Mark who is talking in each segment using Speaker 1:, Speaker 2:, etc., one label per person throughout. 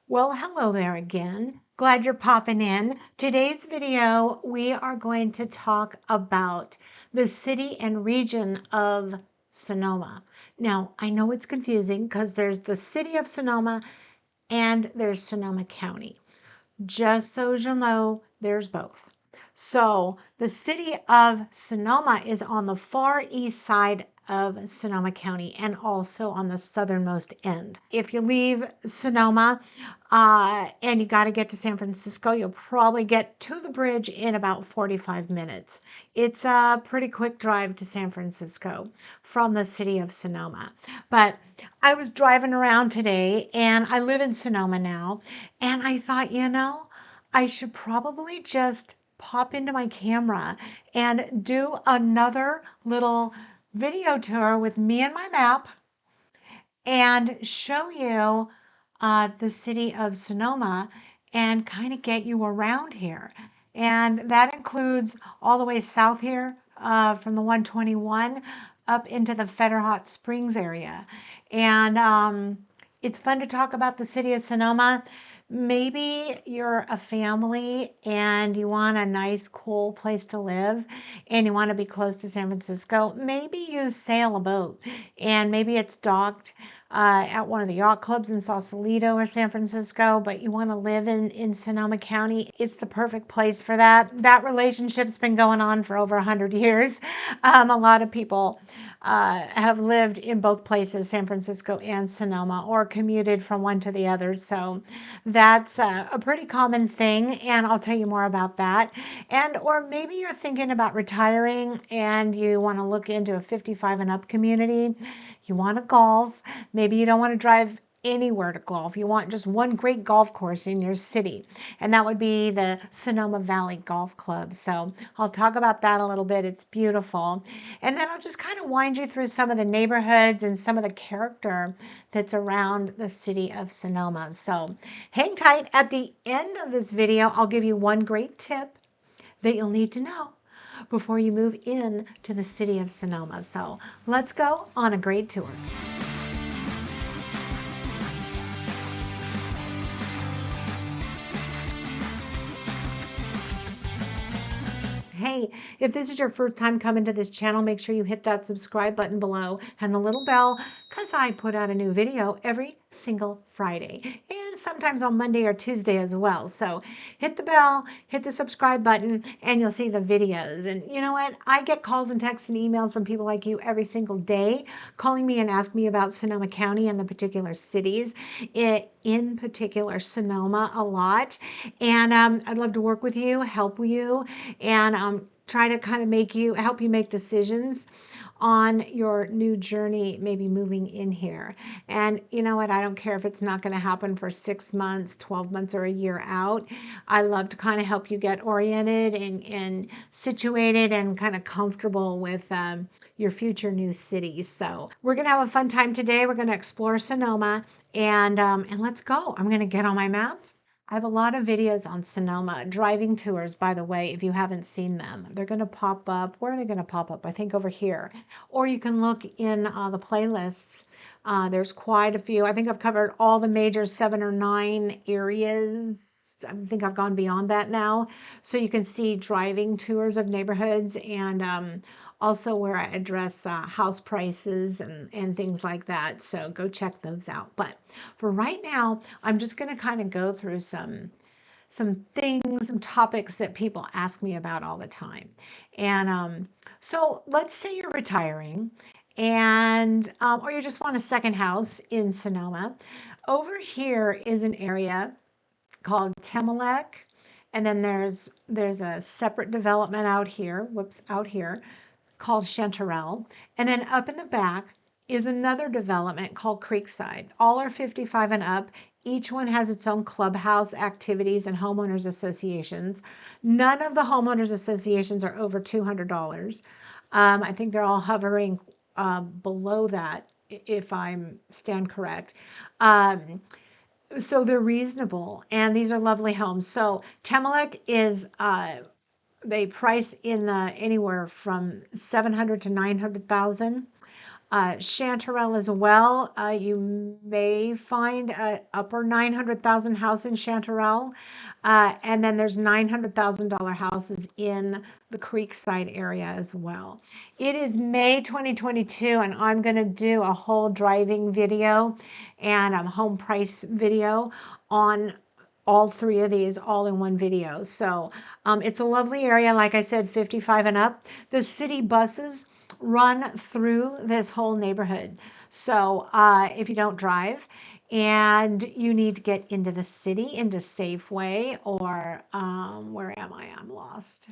Speaker 1: Well, hello there again. Glad you're popping in. Today's video, we are going to talk about the city and region of Sonoma. Now, I know it's confusing because there's the city of Sonoma and there's Sonoma County. Just so you'll know, there's both. So the city of Sonoma is on the far east side of Sonoma County and also on the southernmost end. If you leave Sonoma and you got to get to San Francisco, you'll probably get to the bridge in about 45 minutes. It's a pretty quick drive to San Francisco from the city of Sonoma. But I was driving around today and I live in Sonoma now, and I thought, I should probably just pop into my camera and do another little video tour with me and my map and show you the city of Sonoma and kind of get you around here. And that includes all the way south here from the 121 up into the Federal Hot Springs area. And it's fun to talk about the city of Sonoma. Maybe you're a family and you want a nice, cool place to live and you want to be close to San Francisco. Maybe you sail a boat and maybe it's docked at one of the yacht clubs in Sausalito or San Francisco, but you want to live in Sonoma County. It's the perfect place for that. That relationship's been going on for over 100 years. A lot of people have lived in both places, San Francisco and Sonoma, or commuted from one to the other. So that's a pretty common thing, and I'll tell you more about that. Or maybe you're thinking about retiring and you want to look into a 55 and up community. You want to golf. Maybe you don't want to drive anywhere to golf. You want just one great golf course in your city, and that would be the Sonoma Valley Golf Club. So I'll talk about that a little bit. It's beautiful. And then I'll just kind of wind you through some of the neighborhoods and some of the character that's around the city of Sonoma. So hang tight. At the end of this video, I'll give you one great tip that you'll need to know before you move in to the city of Sonoma. So let's go on a great tour. Hey, if this is your first time coming to this channel, make sure you hit that subscribe button below and the little bell, because I put out a new video every single Friday and sometimes on Monday or Tuesday as well. So hit the bell, hit the subscribe button, and you'll see the videos. And you know what? I get calls and texts and emails from people like you every single day calling me and asking me about Sonoma County and the particular cities, in particular Sonoma a lot. And I'd love to work with you, help you, and try to kind of help you make decisions on your new journey, maybe moving in here. And you know what? I don't care if it's not going to happen for 6 months, 12 months, or a year out. I love to kind of help you get oriented and situated and kind of comfortable with your future new cities. So we're going to have a fun time today. We're going to explore Sonoma, and let's go. I'm going to get on my map. I have a lot of videos on Sonoma, driving tours, by the way, if you haven't seen them. They're going to pop up. Where are they going to pop up? I think over here. Or you can look in the playlists. There's quite a few. I think I've covered all the major 7 or 9 areas. I think I've gone beyond that now. So you can see driving tours of neighborhoods, and also where I address house prices and things like that. So go check those out. But for right now, I'm just going to kind of go through some things, some topics that people ask me about all the time. And so let's say you're retiring, and or you just want a second house in Sonoma. Over here is an area called Temelec, and then there's a separate development out here, called Chantarelle, and then up in the back is another development called Creekside. All are 55 and up. Each one has its own clubhouse, activities, and homeowners associations. None of the homeowners associations are over $200. I think they're all hovering below that, if I stand correct. So they're reasonable, and these are lovely homes. So Temelec is they price in anywhere from 700 to 900,000. Chantarelle as well. You may find a upper 900,000 house in Chantarelle. And then there's $900,000 houses in the Creekside area as well. It is May 2022, and I'm going to do a whole driving video and a home price video on all three of these all in one video. So it's a lovely area. Like I said, 55 and up. The city buses run through this whole neighborhood. So if you don't drive and you need to get into the city, into Safeway, or where am I? I'm lost.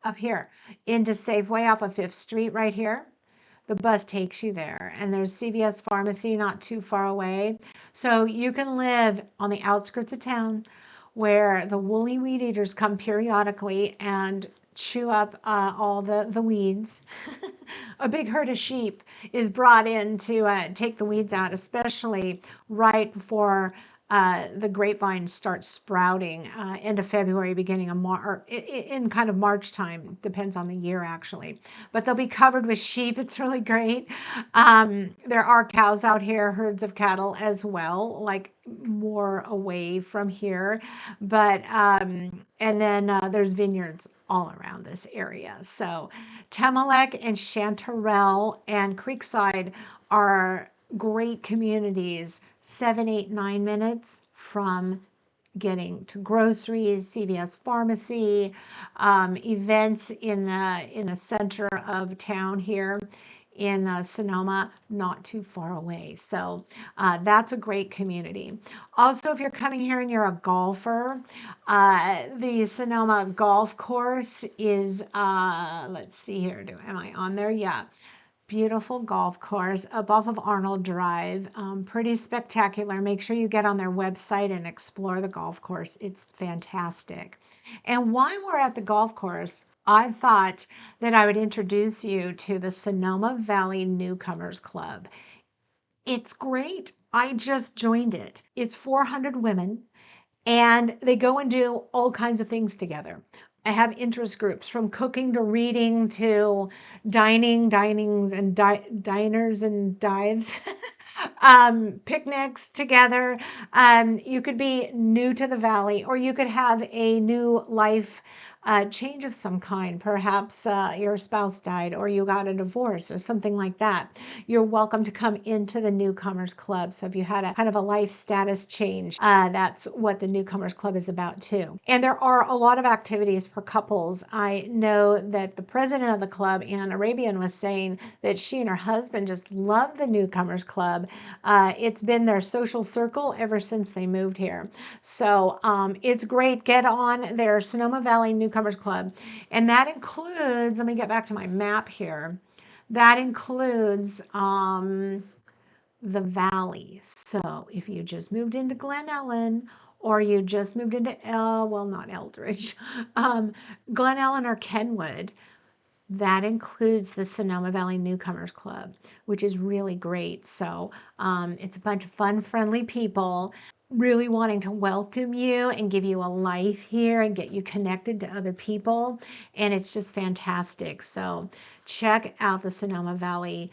Speaker 1: Up here, into Safeway off of 5th Street right here. The bus takes you there, and there's CVS Pharmacy not too far away. So you can live on the outskirts of town where the woolly weed eaters come periodically and chew up all the weeds. A big herd of sheep is brought in to take the weeds out, especially right before the grapevines start sprouting end of February, beginning of March, in kind of March time, depends on the year actually. But they'll be covered with sheep. It's really great. There are cows out here, herds of cattle as well, like more away from here. But and then there's vineyards all around this area. So Temelec and Chantarelle and Creekside are great communities, 7, 8, 9 minutes from getting to groceries, CVS Pharmacy, events in the center of town here in Sonoma, not too far away. So that's a great community. Also, if you're coming here and you're a golfer, the Sonoma golf course is, let's see here, am I on there? Yeah. Beautiful golf course up off of Arnold Drive. Pretty spectacular. Make sure you get on their website and explore the golf course. It's fantastic. And while we're at the golf course, I thought that I would introduce you to the Sonoma Valley Newcomers Club. It's great. I just joined it. It's 400 women, and they go and do all kinds of things together. I have interest groups from cooking to reading to dinings and diners and dives, picnics together. You could be new to the valley, or you could have a new life change of some kind. Perhaps your spouse died, or you got a divorce, or something like that. You're welcome to come into the Newcomers Club. So if you had a kind of a life status change, that's what the Newcomers Club is about too. And there are a lot of activities for couples. I know that the president of the club, Ann Arabian, was saying that she and her husband just love the Newcomers Club. It's been their social circle ever since they moved here. So it's great. Get on their Sonoma Valley Newcomers Club. And that includes, let me get back to my map here. That includes the valley. So if you just moved into Glen Ellen, or you just moved into not Eldridge, Glen Ellen or Kenwood, that includes the Sonoma Valley Newcomers Club, which is really great. So it's a bunch of fun, friendly people really wanting to welcome you and give you a life here and get you connected to other people. And it's just fantastic. So check out the Sonoma Valley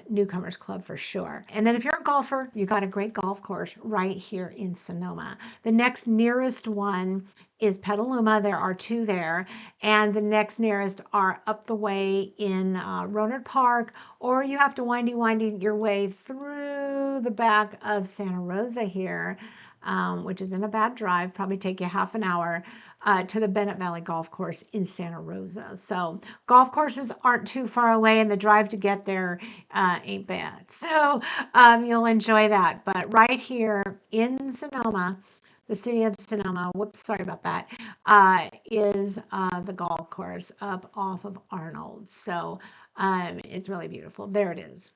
Speaker 1: Newcomers Club for sure. And then if you're a golfer, you got a great golf course right here in Sonoma. The next nearest one is Petaluma. There are 2 there. And the next nearest are up the way in Rohnert Park, or you have to windy your way through the back of Santa Rosa here, which isn't a bad drive, probably take you half an hour. To the Bennett Valley Golf Course in Santa Rosa. So golf courses aren't too far away, and the drive to get there ain't bad. So you'll enjoy that. But right here in Sonoma, the city of Sonoma, whoops, sorry about that, is the golf course up off of Arnold. So it's really beautiful. There it is.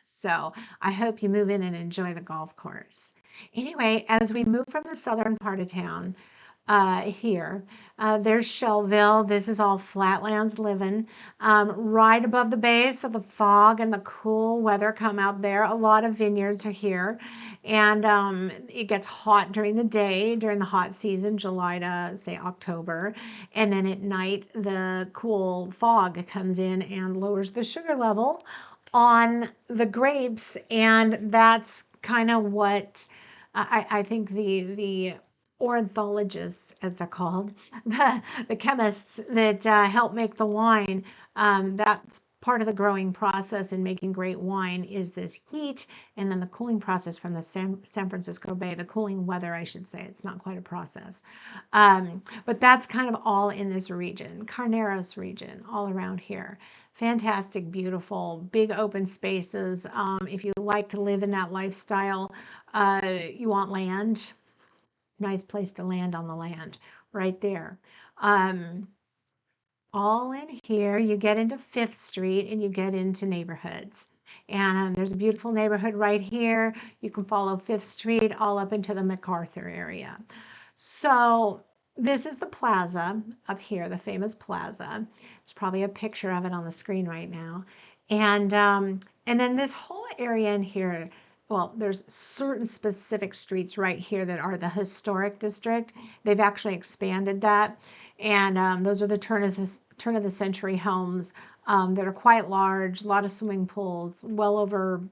Speaker 1: So I hope you move in and enjoy the golf course. Anyway, as we move from the southern part of town, here. There's Shelville. This is all flatlands living. Right above the base, so the fog and the cool weather come out there. A lot of vineyards are here. And it gets hot during the day, during the hot season, July to, say, October. And then at night, the cool fog comes in and lowers the sugar level on the grapes, and that's kind of what I think the ornithologists, as they're called, the chemists that help make the wine, that's part of the growing process in making great wine is this heat and then the cooling process from the San Francisco Bay, the cooling weather, I should say. It's not quite a process. But that's kind of all in this region, Carneros region, all around here. Fantastic, beautiful, big open spaces. If you like to live in that lifestyle, you want land, nice place to land on the land right there. All in here, you get into Fifth Street and you get into neighborhoods. And there's a beautiful neighborhood right here. You can follow Fifth Street all up into the MacArthur area. So this is the plaza up here, the famous plaza. There's probably a picture of it on the screen right now. And then this whole area in here, well, there's certain specific streets right here that are the historic district. They've actually expanded that. And those are the turn of the century homes that are quite large, a lot of swimming pools, well over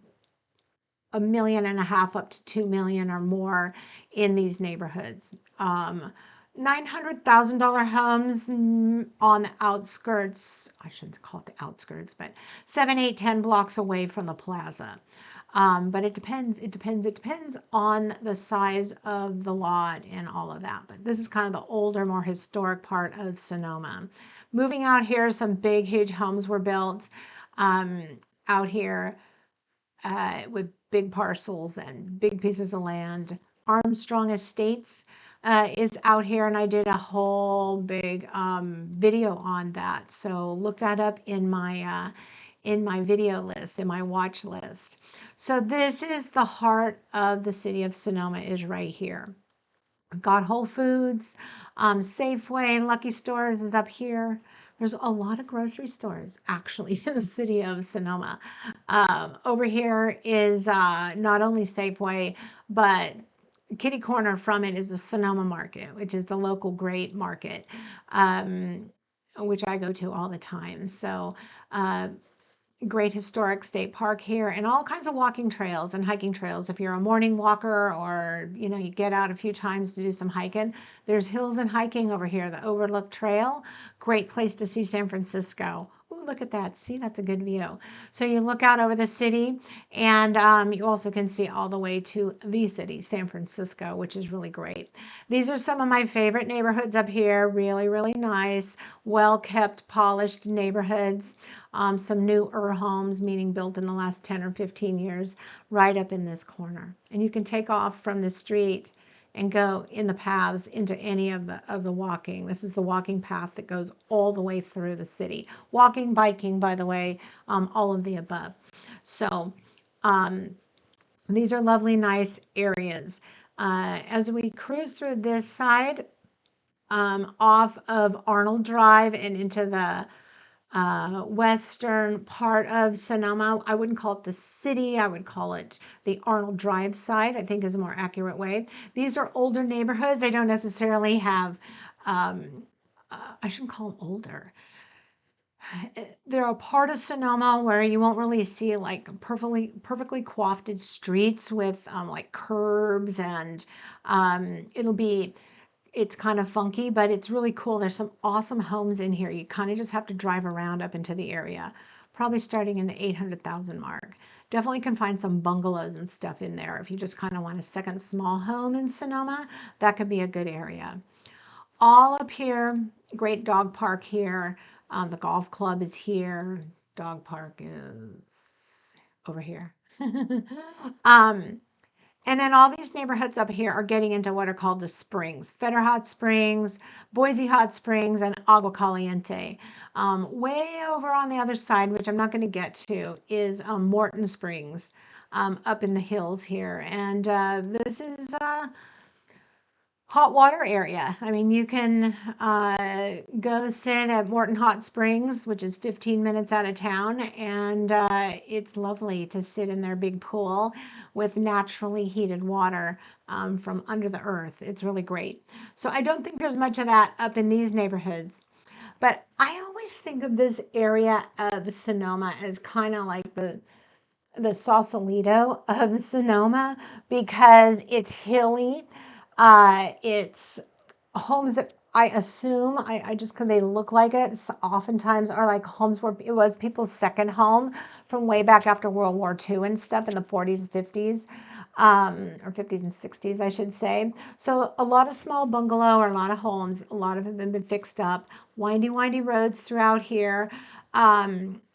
Speaker 1: $1.5 million up to 2 million or more in these neighborhoods. $900,000 homes on the outskirts. I shouldn't call it the outskirts, but 7, 8, 10 blocks away from the plaza. But it depends on the size of the lot and all of that. But this is kind of the older, more historic part of Sonoma. Moving out here, some big, huge homes were built out here with big parcels and big pieces of land. Armstrong Estates is out here, and I did a whole big video on that. So look that up in my video list, in my watch list. So this is the heart of the city of Sonoma, is right here. I've got Whole Foods, Safeway, Lucky Stores is up here. There's a lot of grocery stores actually in the city of Sonoma. Over here is not only Safeway, but kitty corner from it is the Sonoma Market, which is the local great market, which I go to all the time. So great historic state park here, and all kinds of walking trails and hiking trails. If you're a morning walker, or you get out a few times to do some hiking, there's hills and hiking over here. The Overlook Trail, great place to see San Francisco. Ooh, look at that. See, that's a good view. So you look out over the city, and you also can see all the way to the city, San Francisco, which is really great. These are some of my favorite neighborhoods up here. Really, really nice, well-kept, polished neighborhoods. Some newer homes, meaning built in the last 10 or 15 years, right up in this corner. And you can take off from the street and go in the paths into any of the walking. This is the walking path that goes all the way through the city. Walking, biking, by the way, all of the above. So these are lovely, nice areas. As we cruise through this side, off of Arnold Drive and into the western part of Sonoma. I wouldn't call it the city. I would call it the Arnold Drive side, I think is a more accurate way. These are older neighborhoods. They don't necessarily have, I shouldn't call them older. They're a part of Sonoma where you won't really see like perfectly coiffed streets with like curbs, and it's kind of funky, but it's really cool. There's some awesome homes in here. You kind of just have to drive around up into the area, probably starting in the 800,000 mark. Definitely can find some bungalows and stuff in there. If you just kind of want a second small home in Sonoma, that could be a good area. All up here, great dog park here. The golf club is here. Dog park is over here. And then all these neighborhoods up here are getting into what are called the springs. Fetter Hot Springs, Boise Hot Springs, and Agua Caliente. Way over on the other side, which I'm not going to get to, is Morton Springs up in the hills here. And this is hot water area. I mean, you can go sit at Morton Hot Springs, which is 15 minutes out of town, and it's lovely to sit in their big pool with naturally heated water from under the earth. It's really great. So I don't think there's much of that up in these neighborhoods. But I always think of this area of Sonoma as kind of like the Sausalito of Sonoma because it's hilly. It's homes that I assume, I just because they look like it, oftentimes are like homes where it was people's second home from way back after World War II and stuff in the 40s and 50s, or 50s and 60s, I should say. So a lot of small bungalow or a lot of homes, a lot of them have been fixed up, windy roads throughout here.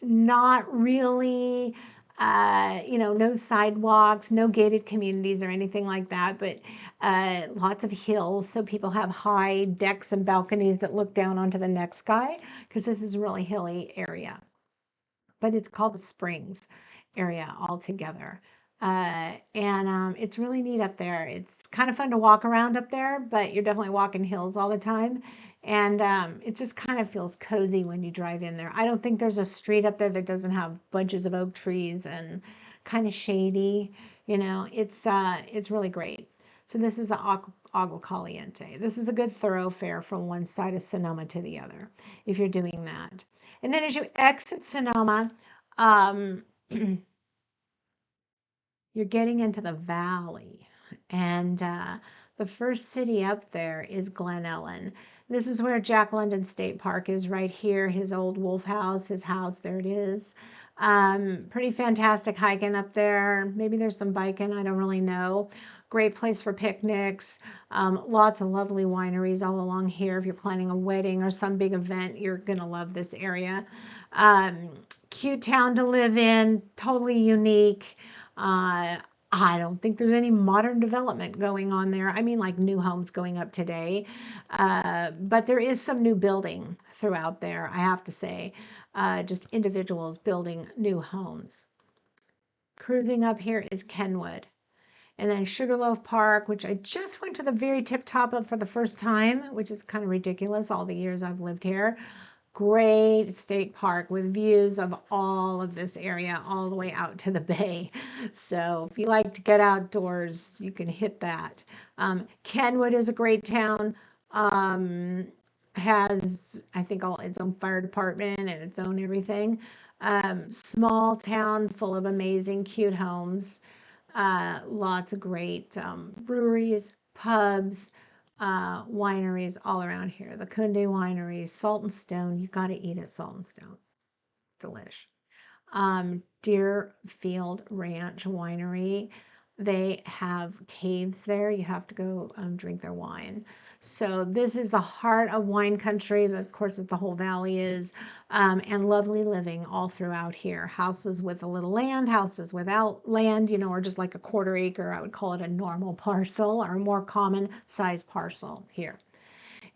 Speaker 1: Not really, no sidewalks, no gated communities or anything like that, but lots of hills. So people have high decks and balconies that look down onto the next sky because this is a really hilly area. But it's called the Springs area altogether. And it's really neat up there. It's kind of fun to walk around up there, but you're definitely walking hills all the time. And it just kind of feels cozy when you drive in there. I don't think there's a street up there that doesn't have bunches of oak trees and kind of shady. It's really great. So this is the Agua Caliente. This is a good thoroughfare from one side of Sonoma to the other if you're doing that. And then as you exit Sonoma, um, you're getting into the valley. And the first city up there is Glen Ellen. This is where Jack London State Park is right here. His old wolf house, his house, there it is. Pretty fantastic hiking up there. Maybe there's some biking, I don't really know. Great place for picnics. Lots of lovely wineries all along here. If you're planning a wedding or some big event, you're going to love this area. Um, Cute town to live in, totally unique. Uh, I don't think there's any modern development going on there. I mean, like new homes going up today. But there is some new building throughout there, I have to say. Just individuals building new homes. Cruising up here is Kenwood. And then Sugarloaf Park, which I just went to the very tip top of for the first time, which is kind of ridiculous all the years I've lived here. Great state park with views of all of this area all the way out to the bay. So if you like to get outdoors, you can hit that. Kenwood is a great town. Um, has, I think, all its own fire department and its own everything. Small town full of amazing, cute homes. Lots of great breweries, pubs, wineries all around here. The Kunde Winery, Salt and Stone. You got to eat at Salt and Stone. Delish. Deerfield Ranch Winery. They have caves there. You have to go drink their wine. So this is the heart of wine country. That, of course, is the whole valley is, and lovely living all throughout here. Houses with a little land, houses without land, or just like a quarter acre. I would call it a normal parcel or a more common size parcel here.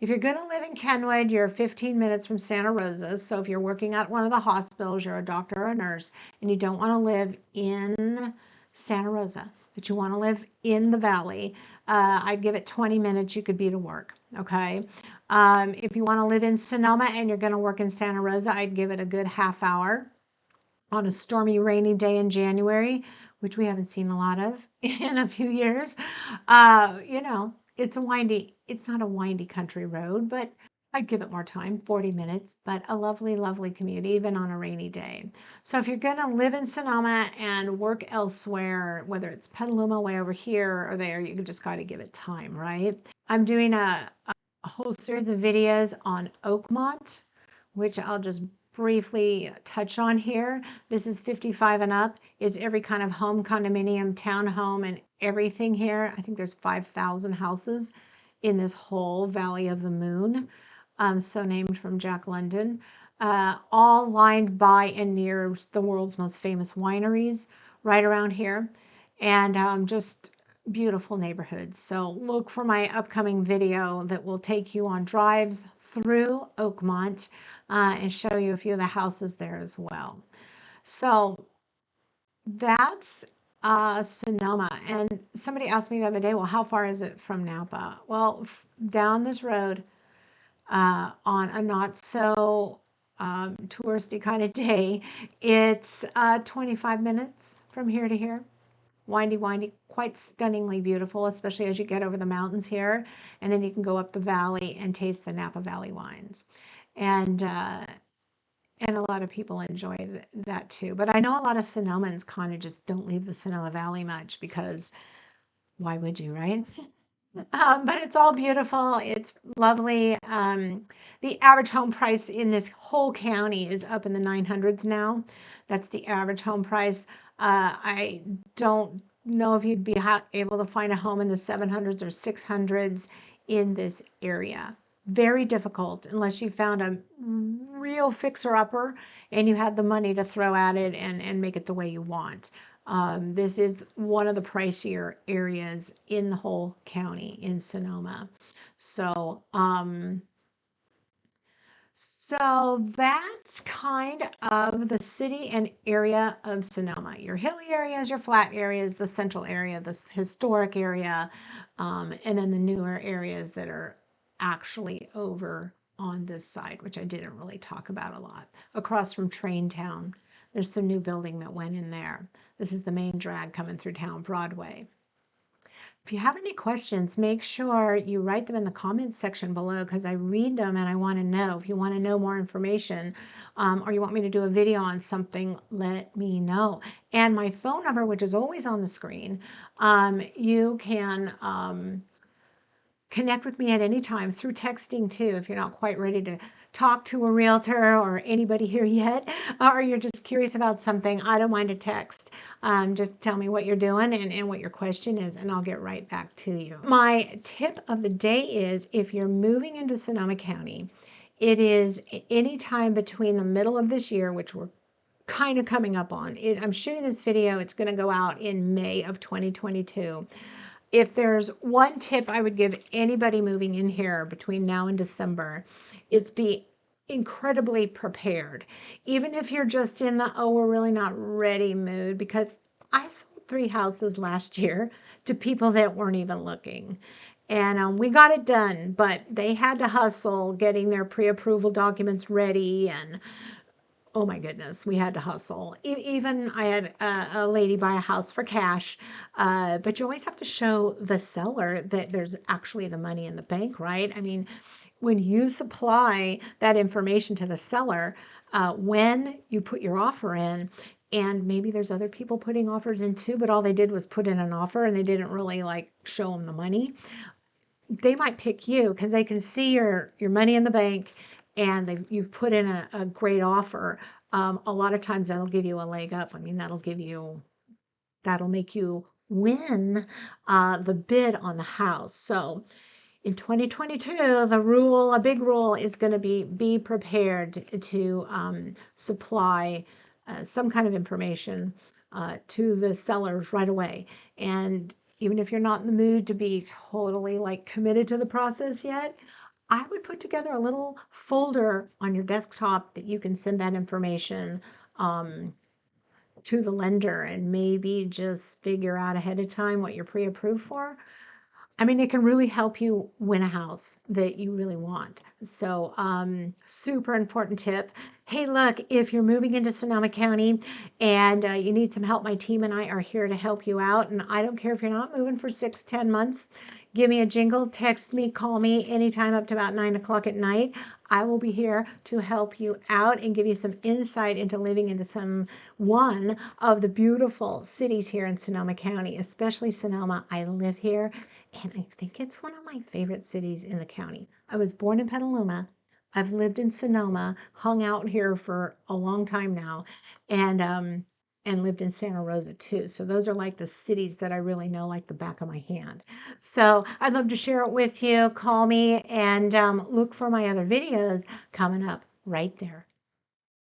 Speaker 1: If you're going to live in Kenwood, you're 15 minutes from Santa Rosa. So if you're working at one of the hospitals, you're a doctor or a nurse, and you don't want to live in Santa Rosa, but you want to live in the valley, I'd give it 20 minutes. You could be to work. Okay. If you want to live in Sonoma and you're going to work in Santa Rosa, I'd give it a good half hour on a stormy, rainy day in January, which we haven't seen a lot of in a few years. It's not a windy country road, but I'd give it more time, 40 minutes, but a lovely, lovely commute, even on a rainy day. So if you're going to live in Sonoma and work elsewhere, whether it's Petaluma way over here or there, you just got to give it time, right? I'm doing a whole series of videos on Oakmont, which I'll just briefly touch on here. This is 55 and up. It's every kind of home, condominium, townhome, and everything here. I think there's 5,000 houses in this whole Valley of the Moon, so named from Jack London, all lined by and near the world's most famous wineries right around here, and just beautiful neighborhoods. So look for my upcoming video that will take you on drives through Oakmont and show you a few of the houses there as well. So that's Sonoma. And somebody asked me the other day, well, how far is it from Napa? Well, down this road on a not so touristy kind of day, it's 25 minutes from here to here. Windy, quite stunningly beautiful, especially as you get over the mountains here. And then you can go up the valley and taste the Napa Valley wines. and and a lot of people enjoy that too. But I know a lot of Sonomans kind of just don't leave the Sonoma Valley much because why would you, right? But it's all beautiful. It's lovely. The average home price in this whole county is up in the 900s now. That's the average home price. I don't know if you'd be able to find a home in the 700s or 600s in this area. Very difficult unless you found a real fixer-upper and you had the money to throw at it and make it the way you want. This is one of the pricier areas in the whole county in Sonoma. So, so that's kind of the city and area of Sonoma. Your hilly areas, your flat areas, the central area, the historic area, and then the newer areas that are actually over on this side, which I didn't really talk about a lot. Across from Train Town, there's some new building that went in there. This is the main drag coming through town, Broadway. If you have any questions, make sure you write them in the comments section below because I read them and I want to know. If you want to know more information or you want me to do a video on something, let me know. And my phone number, which is always on the screen, you can connect with me at any time through texting too if you're not quite ready to talk to a realtor or anybody here yet, or you're just curious about something. I don't mind a text. Just tell me what you're doing and what your question is, and I'll get right back to you. My tip of the day is if you're moving into Sonoma County, it is any time between the middle of this year, which we're kind of coming up on. I'm shooting this video. It's going to go out in May of 2022. If there's one tip I would give anybody moving in here between now and December, it's be incredibly prepared. Even if you're just in the, oh, we're really not ready mood, because I sold 3 houses last year to people that weren't even looking. And we got it done, but they had to hustle getting their pre-approval documents ready and oh my goodness, we had to hustle. Even I had a lady buy a house for cash, but you always have to show the seller that there's actually the money in the bank, right? I mean, when you supply that information to the seller, when you put your offer in, and maybe there's other people putting offers in too, but all they did was put in an offer and they didn't really like show them the money. They might pick you because they can see your money in the bank and you've put in a great offer. A lot of times that'll give you a leg up. I mean, that'll make you win the bid on the house. So in 2022, a big rule is going to be prepared to supply some kind of information to the sellers right away. And even if you're not in the mood to be totally like committed to the process yet, I would put together a little folder on your desktop that you can send that information to the lender and maybe just figure out ahead of time what you're pre-approved for. I mean, it can really help you win a house that you really want. So, super important tip. Hey, look, if you're moving into Sonoma County and you need some help, my team and I are here to help you out. And I don't care if you're not moving for 6-10 months. Give me a jingle, text me, call me anytime up to about 9 o'clock at night. I will be here to help you out and give you some insight into living into one of the beautiful cities here in Sonoma County, especially Sonoma. I live here and I think it's one of my favorite cities in the county. I was born in Petaluma. I've lived in Sonoma, hung out here for a long time now, and lived in Santa Rosa too. So those are like the cities that I really know like the back of my hand. So I'd love to share it with you. Call me and look for my other videos coming up right there.